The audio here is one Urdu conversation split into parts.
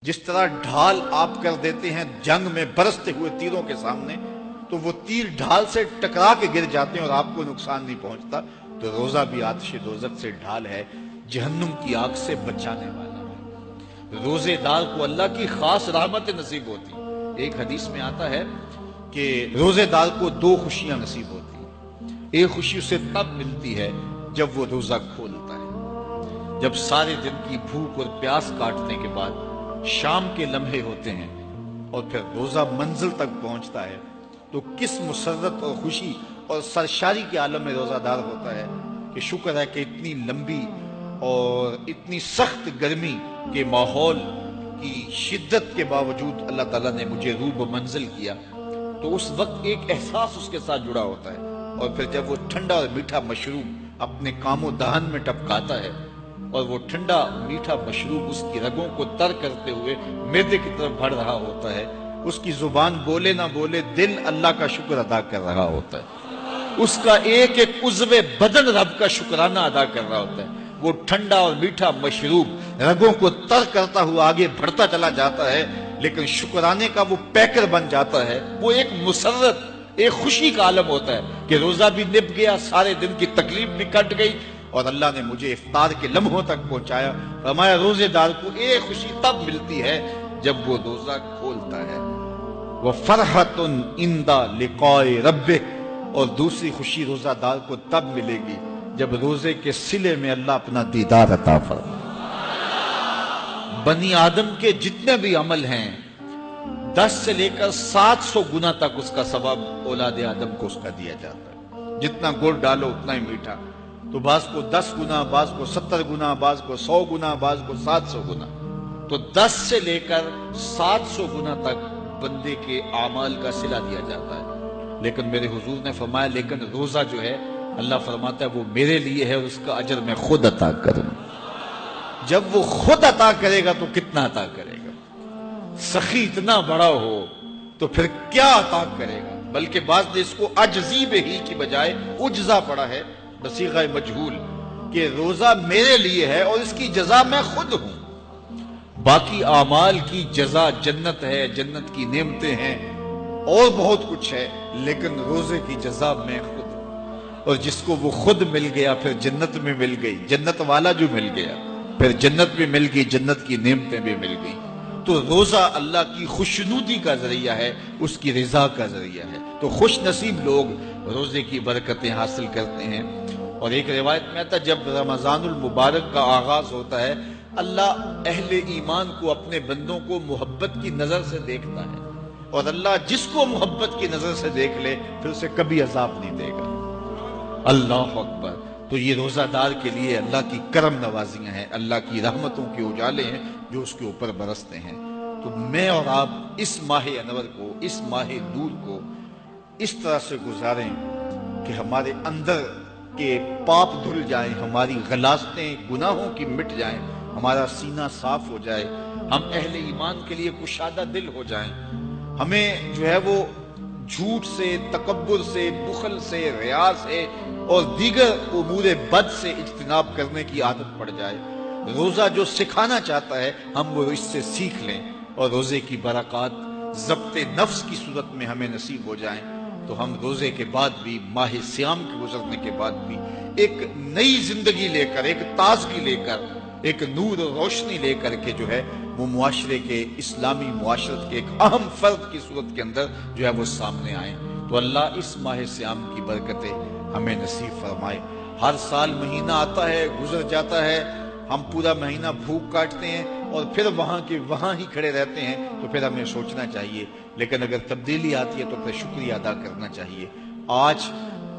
جس طرح ڈھال آپ کر دیتے ہیں جنگ میں برستے ہوئے تیروں کے سامنے، تو وہ تیر ڈھال سے ٹکرا کے گر جاتے ہیں اور آپ کو نقصان نہیں پہنچتا، تو روزہ بھی آتش دوزخ سے ڈھال ہے، جہنم کی آگ سے بچانے والا ہے۔ روزے دار کو اللہ کی خاص رحمت نصیب ہوتی۔ ایک حدیث میں آتا ہے کہ روزے دار کو دو خوشیاں نصیب ہوتی ہیں۔ ایک خوشی اسے تب ملتی ہے جب وہ روزہ کھولتا ہے، جب سارے دن کی بھوک اور پیاس کاٹنے کے بعد شام کے لمحے ہوتے ہیں اور پھر روزہ منزل تک پہنچتا ہے، تو کس مسرت اور خوشی اور سرشاری کے عالم میں روزہ دار ہوتا ہے کہ شکر ہے کہ اتنی لمبی اور اتنی سخت گرمی کے ماحول کی شدت کے باوجود اللہ تعالیٰ نے مجھے روب منزل کیا۔ تو اس وقت ایک احساس اس کے ساتھ جڑا ہوتا ہے، اور پھر جب وہ ٹھنڈا اور میٹھا مشروب اپنے کام و دہن میں ٹپکاتا ہے اور وہ ٹھنڈا میٹھا مشروب اس کی رگوں کو تر کرتے ہوئے معدے کی طرف بڑھ رہا ہوتا ہے، اس کی زبان بولے نہ بولے دل اللہ کا شکر ادا کر رہا ہوتا ہے، اس کا ایک ایک عضو بدن رب کا شکرانہ ادا کر رہا ہوتا ہے۔ وہ ٹھنڈا اور میٹھا مشروب رگوں کو تر کرتا ہوا آگے بڑھتا چلا جاتا ہے، لیکن شکرانے کا وہ پیکر بن جاتا ہے۔ وہ ایک مسرت، ایک خوشی کا عالم ہوتا ہے کہ روزہ بھی نپ گیا، سارے دن کی تکلیف بھی کٹ گئی، اور اللہ نے مجھے افطار کے لمحوں تک پہنچایا۔ فرمایا روزے دار کو ایک خوشی تب ملتی ہے جب وہ روزہ کھولتا ہے، وَفَرْحَةٌ عِنْدَ لِقَاءِ رَبِّهِ، اور دوسری خوشی روزہ دار کو تب ملے گی جب روزے کے صلے میں اللہ اپنا دیدار عطا فرمائے۔ بنی آدم کے جتنے بھی عمل ہیں 10 سے لے کر 700 گنا تک اس کا ثواب اولاد آدم کو اس کا دیا جاتا ہے۔ جتنا گڑ ڈالو اتنا ہی میٹھا، تو بعض کو 10 گنا، بعض کو 70 گنا، بعض کو 100 گنا، بعض کو 700 گنا، تو 10 سے لے کر 700 گنا تک بندے کے اعمال کا صلہ دیا جاتا ہے۔ لیکن میرے حضور نے فرمایا لیکن روزہ جو ہے اللہ فرماتا ہے وہ میرے لیے ہے اور اس کا اجر میں خود عطا کروں۔ جب وہ خود عطا کرے گا تو کتنا عطا کرے گا؟ سخی اتنا بڑا ہو تو پھر کیا عطا کرے گا؟ بلکہ بعض نے اس کو عجزی بہی کی بجائے عجزہ پڑھا ہے بصیغہ مجہول، کہ روزہ میرے لیے ہے اور اس کی جزا میں خود ہوں۔ باقی اعمال کی جزا جنت ہے، جنت کی نعمتیں ہیں اور بہت کچھ ہے، لیکن روزے کی جزا میں خود ہوں۔ اور جس کو وہ خود مل گیا پھر جنت میں مل گئی، جنت والا جو مل گیا پھر جنت بھی مل گئی، جنت کی نعمتیں بھی مل گئی۔ تو روزہ اللہ کی خوشنودی کا ذریعہ ہے، اس کی رضا کا ذریعہ ہے۔ تو خوش نصیب لوگ روزے کی برکتیں حاصل کرتے ہیں۔ اور ایک روایت میں آتا ہے جب رمضان المبارک کا آغاز ہوتا ہے اللہ اہل ایمان کو، اپنے بندوں کو محبت کی نظر سے دیکھتا ہے، اور اللہ جس کو محبت کی نظر سے دیکھ لے پھر اسے کبھی عذاب نہیں دے گا۔ اللہ اکبر۔ تو یہ روزہ دار کے لیے اللہ کی کرم نوازیاں ہیں، اللہ کی رحمتوں کے اجالے ہیں جو اس کے اوپر برستے ہیں۔ تو میں اور آپ اس ماہ انور کو، اس ماہ نور کو اس طرح سے گزاریں کہ ہمارے اندر کے پاپ دھل جائیں، ہماری غلاظتیں گناہوں کی مٹ جائیں، ہمارا سینہ صاف ہو جائے، ہم اہل ایمان کے لیے کشادہ دل ہو جائیں، ہمیں جو ہے وہ جھوٹ سے، تکبر سے، بخل سے، ریا سے اور دیگر امور بد سے اجتناب کرنے کی عادت پڑ جائے۔ روزہ جو سکھانا چاہتا ہے ہم وہ اس سے سیکھ لیں، اور روزے کی برکات ضبط نفس کی صورت میں ہمیں نصیب ہو جائیں، تو ہم روزے کے بعد بھی، ماہ سیام کے گزرنے کے بعد بھی ایک نئی زندگی لے کر، ایک تازگی لے کر، ایک نور و روشنی لے کر کے جو ہے وہ معاشرے کے، اسلامی معاشرت کے ایک اہم فرد کی صورت کے اندر جو ہے وہ سامنے آئیں۔ تو اللہ اس ماہ سیام کی برکتیں ہمیں نصیب فرمائے۔ ہر سال مہینہ آتا ہے، گزر جاتا ہے، ہم پورا مہینہ بھوک کاٹتے ہیں اور پھر وہاں کے وہاں ہی کھڑے رہتے ہیں، تو پھر ہمیں سوچنا چاہیے، لیکن اگر تبدیلی آتی ہے تو پھر شکریہ ادا کرنا چاہیے۔ آج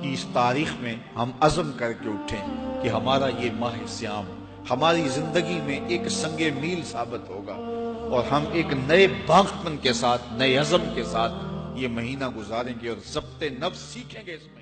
کی اس تاریخ میں ہم عزم کر کے اٹھیں کہ ہمارا یہ ماہ سیام ہماری زندگی میں ایک سنگ میل ثابت ہوگا، اور ہم ایک نئے باغپن کے ساتھ، نئے عزم کے ساتھ یہ مہینہ گزاریں گے اور ضبط نفس سیکھیں گے اس میں۔